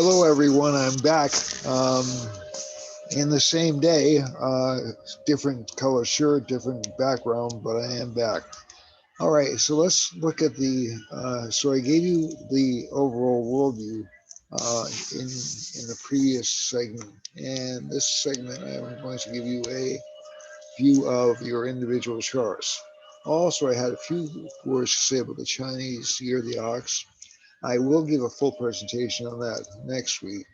Hello, everyone. I'm back in the same day, different color shirt, different background, but I am back. All right, so let's look at the. So I gave you the overall worldview in the previous segment, and this segment I'm going to give you a view of your individual charts. Also, I had a few words to say about the Chinese year of the ox. I will give a full presentation on that next week.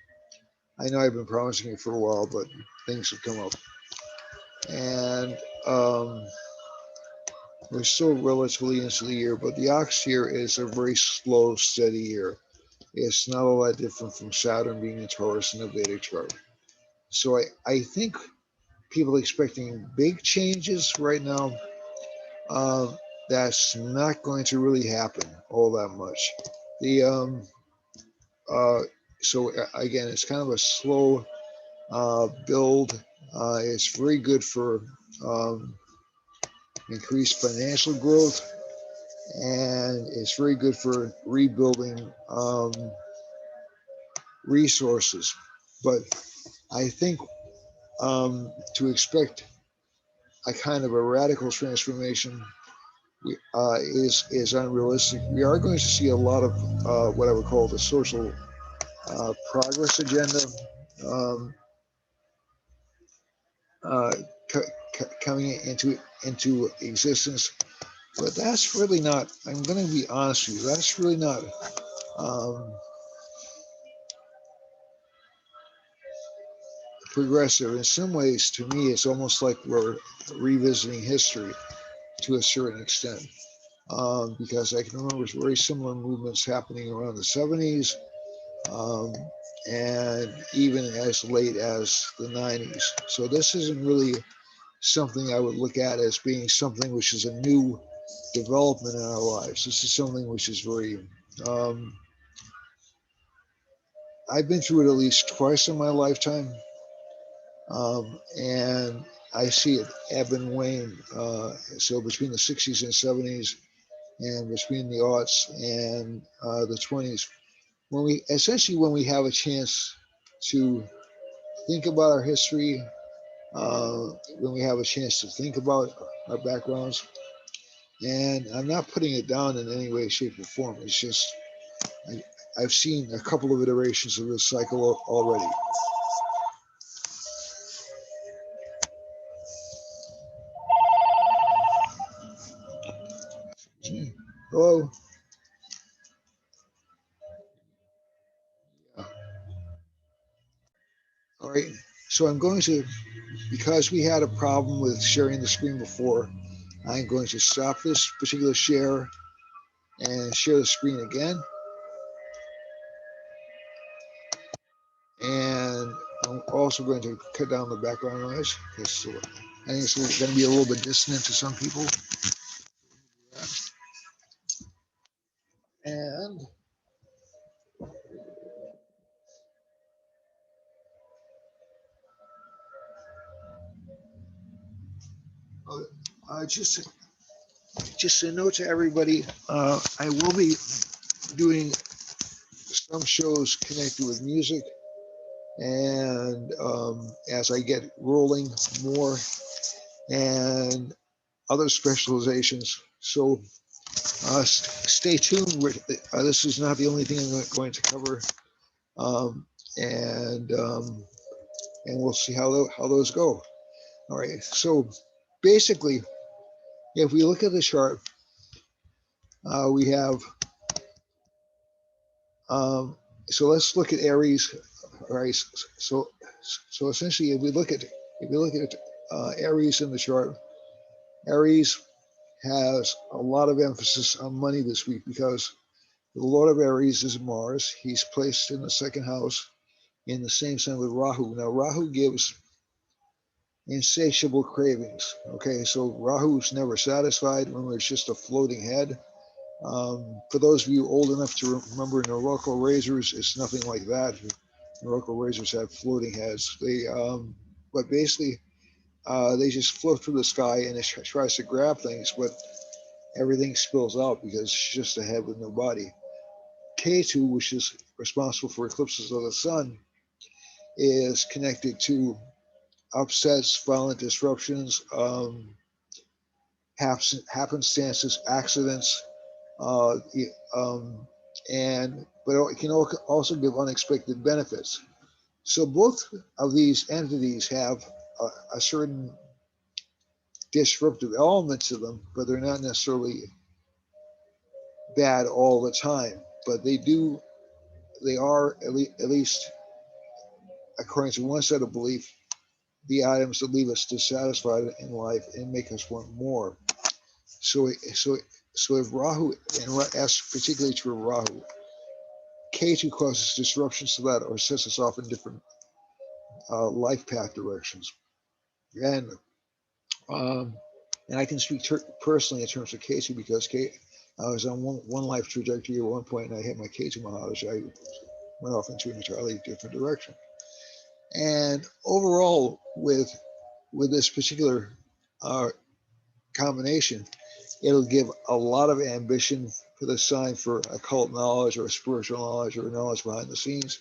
I know I've been promising it for a while, but things have come up. And we're still relatively into the year, but the ox year is a very slow, steady year. It's not all that different from Saturn being in Taurus in the Vedic chart. So I think people expecting big changes right now, that's not going to really happen all that much. The uh, so again, it's kind of a slow build. It's very good for um, increased financial growth, and it's very good for rebuilding resources. But I think to expect a kind of a radical transformation is unrealistic. We are going to see a lot of what I would call the social progress agenda um, uh, coming into existence. But that's really not, I'm going to be honest with you, that's really not um, progressive. In some ways, to me, it's almost like we're revisiting history to a certain extent. Because I can remember very similar movements happening around the 70s um, and even as late as the 90s. So this isn't really something I would look at as being something which is a new development in our lives. This is something which is very I've been through it at least twice in my lifetime, and I see it ebb and wane. So between the 60s and 70s, and between the aughts and the 20s, when we have a chance to think about our history, when we have a chance to think about our backgrounds, and I'm not putting it down in any way, shape, or form. It's just I, I've seen a couple of iterations of this cycle already. Hello. All right. So I'm going to, because we had a problem with sharing the screen before, I'm going to stop this particular share and share the screen again. And I'm also going to cut down the background noise because I think it's going to be a little bit dissonant to some people. And just a note to everybody, I will be doing some shows connected with music, and as I get rolling more and other specializations. So stay tuned. This is not the only thing I'm going to cover, um, and um, and we'll see how those go. All right. So basically, if we look at the chart, we have. So let's look at Aries. All right. So essentially, if we look at Aries in the chart, Aries has a lot of emphasis on money this week because the Lord of Aries is Mars. He's placed in the second house in the same sign with Rahu. Now, Rahu gives insatiable cravings. Okay, so Rahu's never satisfied. Remember, it's just a floating head. For those of you old enough to remember Noroko razors, it's nothing like that. Noroko razors have floating heads. But basically, they just float through the sky and it tries to grab things, but everything spills out because it's just a head with no body. Ketu, which is responsible for eclipses of the sun, is connected to upsets, violent disruptions, happenstances, accidents, uh, um, and but it can also give unexpected benefits. So both of these entities have a certain disruptive element to them, but they're not necessarily bad all the time. But they are at least according to one set of belief, the items that leave us dissatisfied in life and make us want more. So, so, so if Rahu, and as particularly to Rahu, Ketu causes disruptions to that or sets us off in different life path directions. And um, and I can speak personally in terms of Ketu because I was on one life trajectory at one point and I hit my Ketu Maharaj. I went off into an entirely different direction. And overall, with this particular uh, combination, it'll give a lot of ambition for the sign for occult knowledge or spiritual knowledge or knowledge behind the scenes.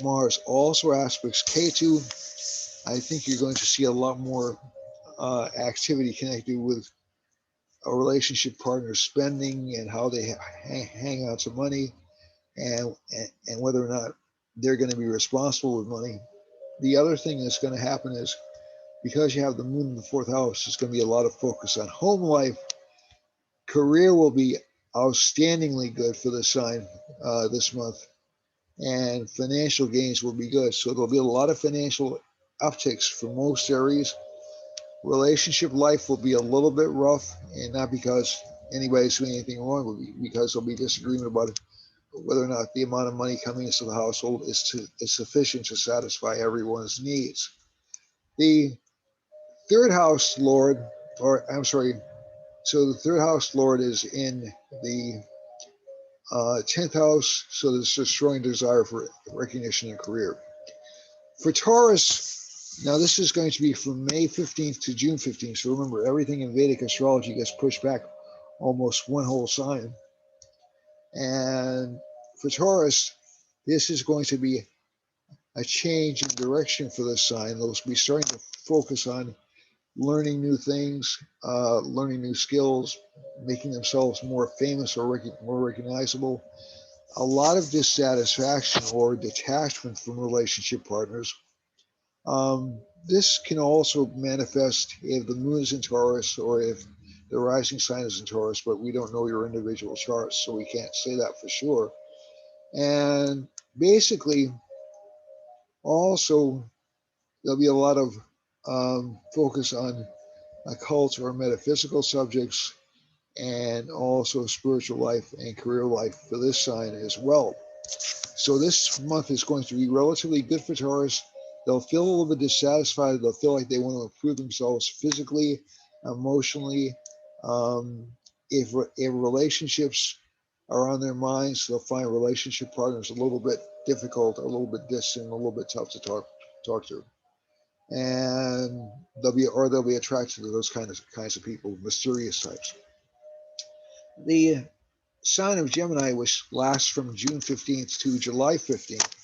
Mars also aspects K2. I think you're going to see a lot more activity connected with a relationship partner spending and how they hang out to money and whether or not they're going to be responsible with money. The other thing that's going to happen is because you have the moon in the fourth house, there's going to be a lot of focus on home life. Career will be outstandingly good for the sign this month, and financial gains will be good. So there'll be a lot of financial upticks for most Aries. Relationship life will be a little bit rough, and not because anybody's doing anything wrong, but because there'll be disagreement about whether or not the amount of money coming into the household is sufficient to satisfy everyone's needs. The third house lord, or I'm sorry, so the third house lord is in the 10th house, so there's a strong desire for recognition and career. For Taurus, now this is going to be from May 15th to June 15th. So remember, everything in Vedic astrology gets pushed back almost one whole sign. And for Taurus, this is going to be a change in direction for this sign. They'll be starting to focus on learning new things, learning new skills, making themselves more famous or more recognizable. A lot of dissatisfaction or detachment from relationship partners. This can also manifest if the moon is in Taurus or if the rising sign is in Taurus, but we don't know your individual charts, so we can't say that for sure. And basically, also, there'll be a lot of focus on occult or metaphysical subjects and also spiritual life and career life for this sign as well. So this month is going to be relatively good for Taurus. They'll feel a little bit dissatisfied. They'll feel like they want to improve themselves physically, emotionally. Um, if relationships are on their minds, they'll find relationship partners a little bit difficult, a little bit distant, a little bit tough to talk to, and they'll be attracted to those kinds of people, mysterious types. The sign of Gemini, which lasts from June 15th to July 15th,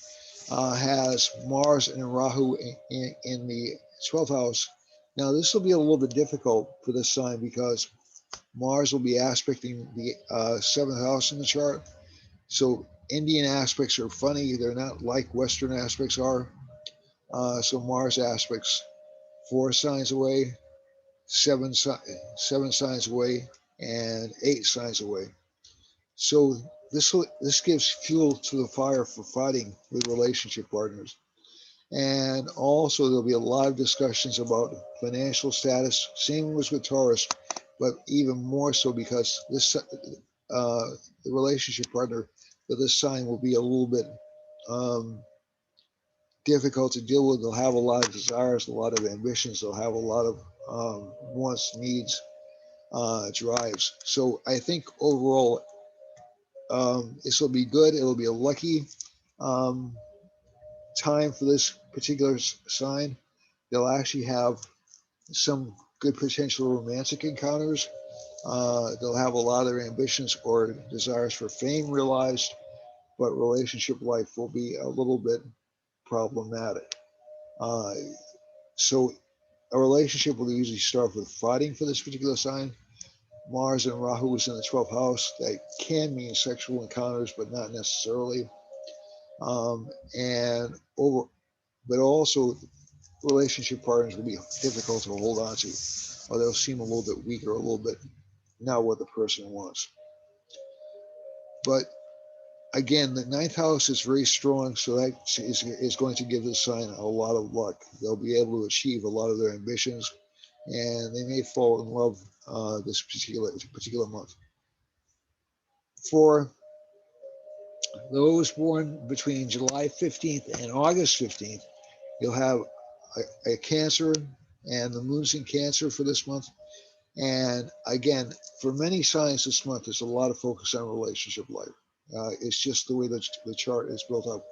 has Mars and Rahu in the 12th house. Now, this will be a little bit difficult for this sign because Mars will be aspecting the 7th house in the chart. So, Indian aspects are funny. They're not like Western aspects are. So, Mars aspects 4 signs away, seven signs away, and 8 signs away. So, this gives fuel to the fire for fighting with relationship partners. And also, there'll be a lot of discussions about financial status. Same was with Taurus, but even more so because the relationship partner for this sign will be a little bit um, difficult to deal with. They'll have a lot of desires, a lot of ambitions. They'll have a lot of wants, needs, drives. So I think overall, this will be good. It'll be a lucky um, time for this particular sign. They'll actually have some good potential romantic encounters. They'll have a lot of their ambitions or desires for fame realized. but relationship life will be a little bit problematic. Uh, so a relationship will usually start with fighting for this particular sign. Mars and Rahu is in the 12th house. That can mean sexual encounters, but not necessarily. And over, but also relationship partners will be difficult to hold on to, or they'll seem a little bit weaker, a little bit not what the person wants. But again, the ninth house is very strong, so that is going to give this sign a lot of luck. They'll be able to achieve a lot of their ambitions, and they may fall in love this particular month. For those born between July 15th and August 15th, you'll have a Cancer, and the moon's in Cancer for this month. And again, for many signs this month, there's a lot of focus on relationship life. It's just the way the chart is built up.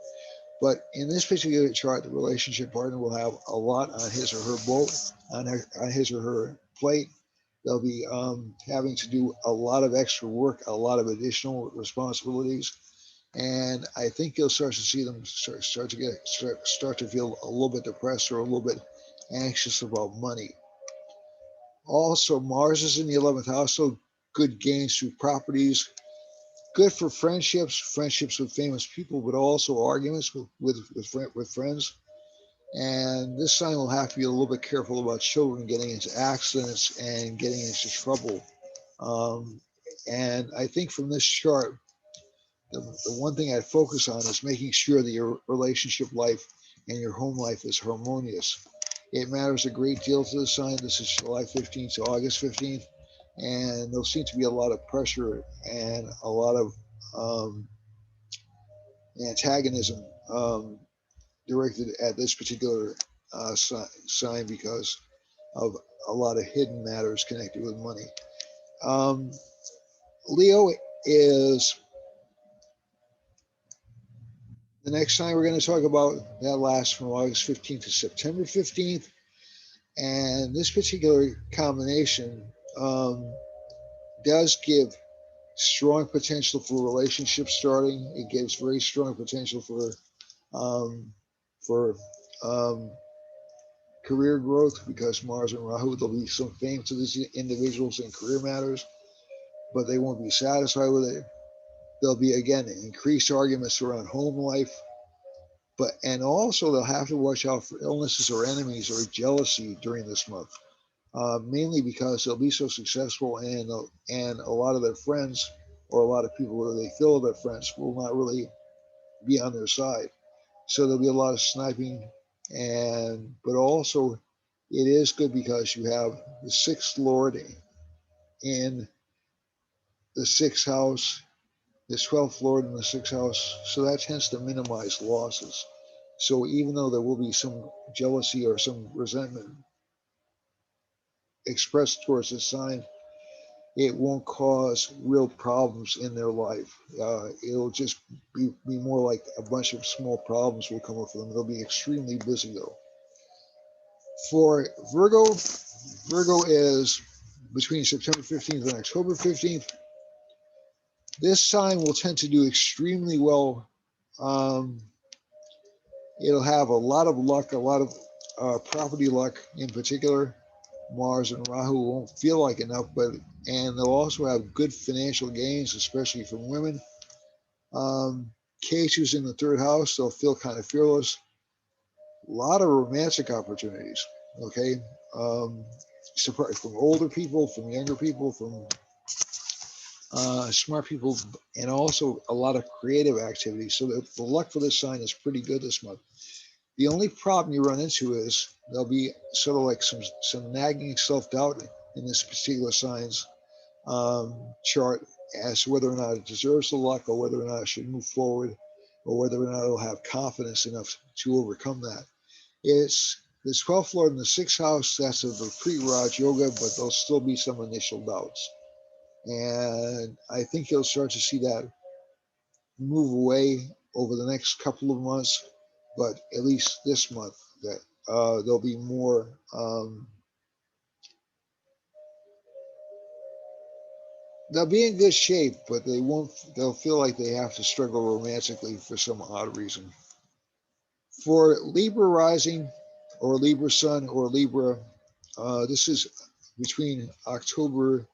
But in this particular chart, the relationship partner will have a lot on his or her boat, on his or her plate. They'll be having to do a lot of extra work, a lot of additional responsibilities, and I think you'll start to see them start to feel a little bit depressed or a little bit anxious about money. Also, Mars is in the 11th house, so good gains through properties, good for friendships with famous people, but also arguments with friends. And this sign will have to be a little bit careful about children getting into accidents and getting into trouble. And I think from this chart, the one thing I focus on is making sure that your relationship life and your home life is harmonious. It matters a great deal to the sign. This is July 15th to August 15th, and there'll seem to be a lot of pressure and a lot of um, antagonism directed at this particular sign because of a lot of hidden matters connected with money. Um, Leo is the next sign we're going to talk about. That lasts from August 15th to September 15th. And this particular combination does give strong potential for relationship starting. It gives very strong potential um, for um, career growth because Mars and Rahu, there'll be some fame to these individuals in career matters, but they won't be satisfied with it. There'll be again increased arguments around home life, but and also they'll have to watch out for illnesses or enemies or jealousy during this month. Mainly because they'll be so successful, and a lot of their friends or a lot of people that they feel their friends will not really be on their side. So there'll be a lot of sniping, and but also it is good because you have the sixth lord in the sixth house, the 12th lord in the sixth house, so that tends to minimize losses. So even though there will be some jealousy or some resentment expressed towards this sign, it won't cause real problems in their life. It'll just be more like a bunch of small problems will come up for them. They'll be extremely busy though. For Virgo, Virgo is between September 15th and October 15th. This sign will tend to do extremely well. Um, it'll have a lot of luck, a lot of property luck in particular. Mars and Rahu won't feel like enough, but and they'll also have good financial gains, especially from women. Cases in the third house, they'll feel kind of fearless. A lot of romantic opportunities. Okay, um, from older people, from younger people, from smart people, and also a lot of creative activity. So the luck for this sign is pretty good this month. The only problem you run into is there'll be sort of like some nagging self doubt in this particular sign's chart as to whether or not it deserves the luck, or whether or not it should move forward, or whether or not it'll have confidence enough to overcome that. It's the 12th lord in the sixth house. That's of the pre-Raj yoga, but there'll still be some initial doubts. And I think you'll start to see that move away over the next couple of months, but at least this month, that there'll be they'll be in good shape, but they won't. They'll feel like they have to struggle romantically for some odd reason. For Libra rising, or Libra sun, or Libra, this is between October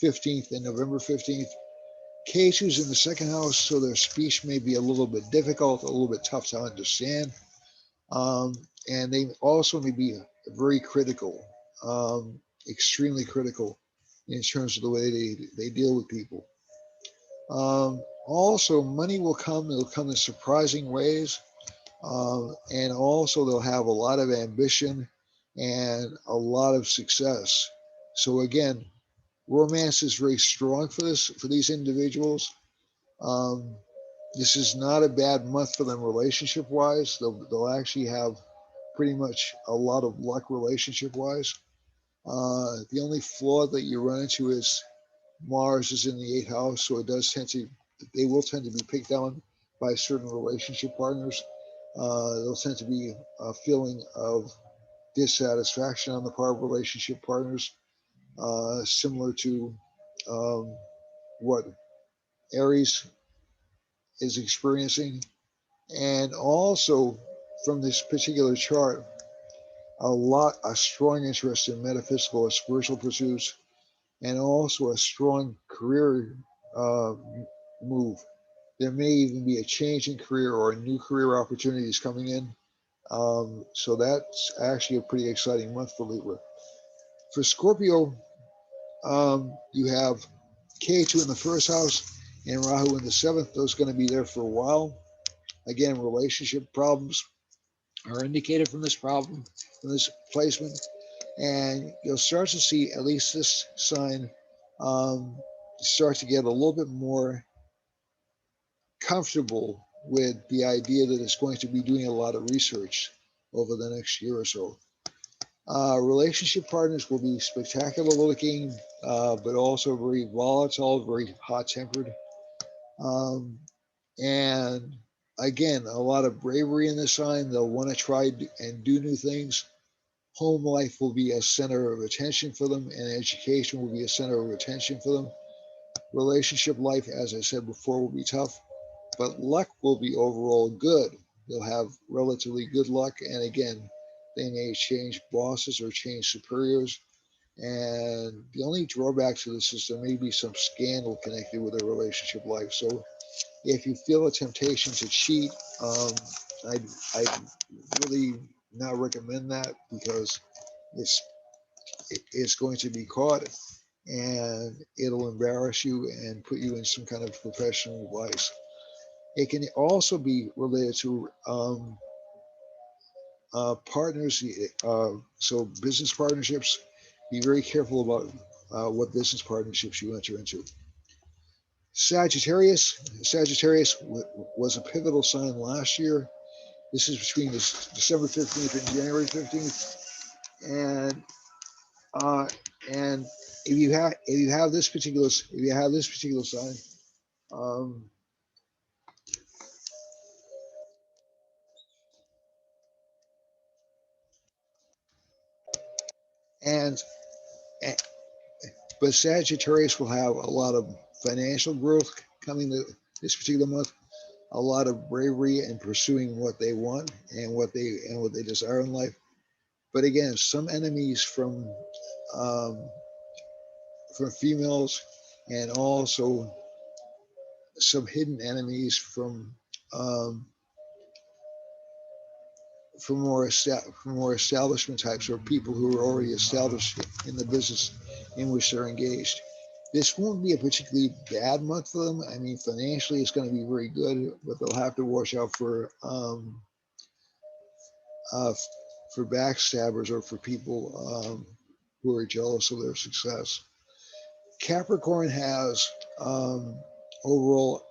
15th and November 15th. K2's in the second house, so their speech may be a little bit difficult, a little bit tough to understand. And they also may be very critical, extremely critical in terms of the way they deal with people. Also, money will come, it'll come in surprising ways. And also, they'll have a lot of ambition and a lot of success. So, again, romance is very strong for these individuals. Um, this is not a bad month for them relationship wise. They'll actually have pretty much a lot of luck relationship wise. The only flaw that you run into is Mars is in the eighth house, so it does tend to they will tend to be picked on by certain relationship partners. There'll tend to be a feeling of dissatisfaction on the part of relationship partners, similar to um, what Aries is experiencing. And also from this particular chart, a strong interest in metaphysical or spiritual pursuits, and also a strong career uh, move. There may even be a change in career or new career opportunities coming in. So that's actually a pretty exciting month for Libra. For Scorpio, you have K2 in the first house and Rahu in the seventh. Those are going to be there for a while. Again, relationship problems are indicated from this problem, from this placement. And you'll start to see at least this sign um, start to get a little bit more comfortable with the idea that it's going to be doing a lot of research over the next year or so. Relationship partners will be spectacular looking, but also very volatile, very hot tempered. Um, and again, a lot of bravery in this sign. They'll want to try and do new things. Home life will be a center of attention for them, and education will be a center of attention for them. Relationship life, as I said before, will be tough, but luck will be overall good. They'll have relatively good luck, and again, they may change bosses or change superiors. And the only drawback to this is there may be some scandal connected with their relationship life. So if you feel a temptation to cheat, um, I'd really not recommend that because it's it's going to be caught and it'll embarrass you and put you in some kind of professional vice. It can also be related to partners, so business partnerships. Be very careful about what business partnerships you enter into. Sagittarius was a pivotal sign last year. This is between December 15th and January 15th, and uh, and if you have this particular sign, um, and but Sagittarius will have a lot of financial growth coming this particular month, a lot of bravery in pursuing what they want and what they desire in life. But again, some enemies um, from females, and also some hidden enemies um, from more establishment types or people who are already established in the business in which they're engaged. This won't be a particularly bad month for them. I mean, financially, it's going to be very good, but they'll have to watch out uh, for backstabbers or for people who are jealous of their success. Capricorn has overall,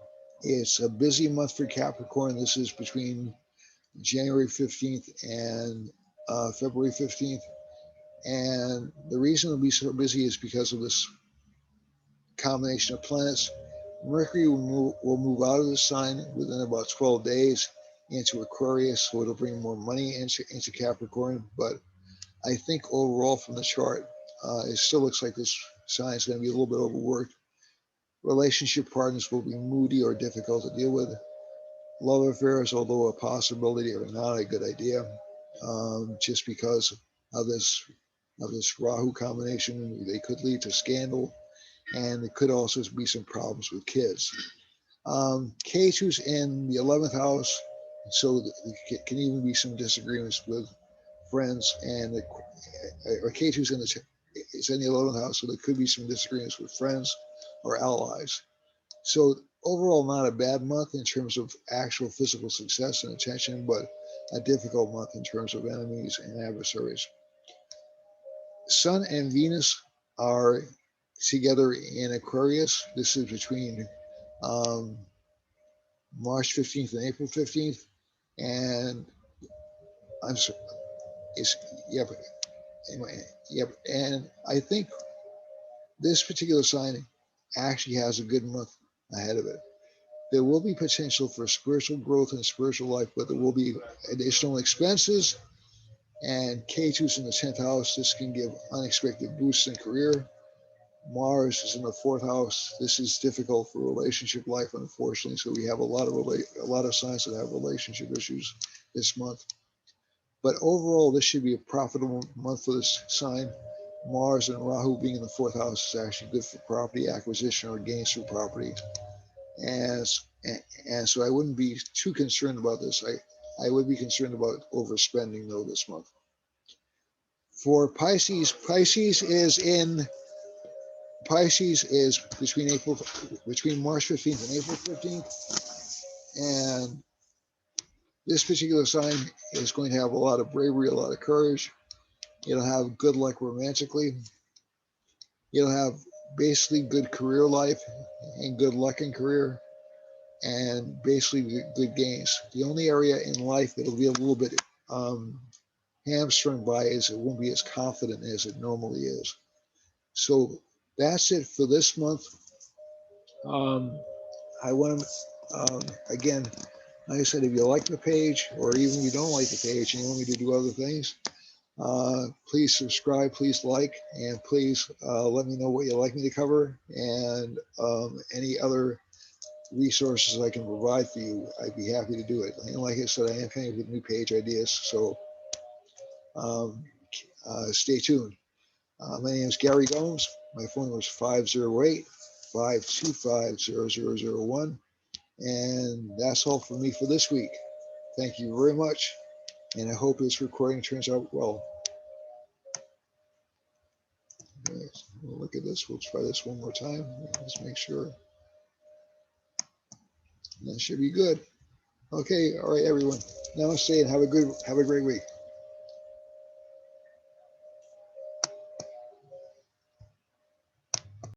it's a busy month for Capricorn. This is between January 15th and February 15th. And the reason it'll be so busy is because of this combination of planets. Mercury will move out of the sign within about 12 days into Aquarius, so it'll bring more money into Capricorn. But I think overall from the chart, it still looks like this sign is going to be a little bit overworked. Relationship partners will be moody or difficult to deal with. Love affairs, although a possibility, are not a good idea, just because of this Rahu combination. They could lead to scandal, and it could also be some problems with kids. K2's in the 11th house, so there can even be some disagreements with friends, and or K2's it's in the 11th house, so there could be some disagreements with friends or allies. So overall, not a bad month in terms of actual physical success and attention, but a difficult month in terms of enemies and adversaries. Sun and Venus are together in Aquarius. This is between um, March 15th and April 15th. And I'm sorry, it's, yep, anyway, yep. And I think this particular sign actually has a good month ahead of it. There will be potential for spiritual growth and spiritual life, but there will be additional expenses. And K2's in the 10th house. This can give unexpected boosts in career. Mars is in the 4th house. This is difficult for relationship life, unfortunately. So we have a lot of signs that have relationship issues this month. But overall, this should be a profitable month for this sign. Mars and Rahu being in the 4th house is actually good for property acquisition or gains through property. And, and so I wouldn't be too concerned about this. I would be concerned about overspending though this month. For Pisces, Pisces is between March 15th and April 15th. And this particular sign is going to have a lot of bravery, a lot of courage. It'll have good luck romantically. It'll have basically good career life and good luck in career, and basically good gains. The only area in life that'll be a little bit hamstrung by is it won't be as confident as it normally is. So that's it for this month. I want to, again, like I said, if you like the page, or even if you don't like the page and you want me to do other things, please subscribe, please like, and please let me know what you'd like me to cover, and any other resources I can provide for you. I'd be happy to do it. And like I said, I am coming up with new page ideas, so stay tuned. My name is Gary Gomes. My phone number is 508-525-0001. And that's all for me for this week. Thank you very much, and I hope this recording turns out well. Okay, so we'll look at this. We'll try this one more time. Let's make sure. That should be good. Okay, all right, everyone. Namaste, and have a great week.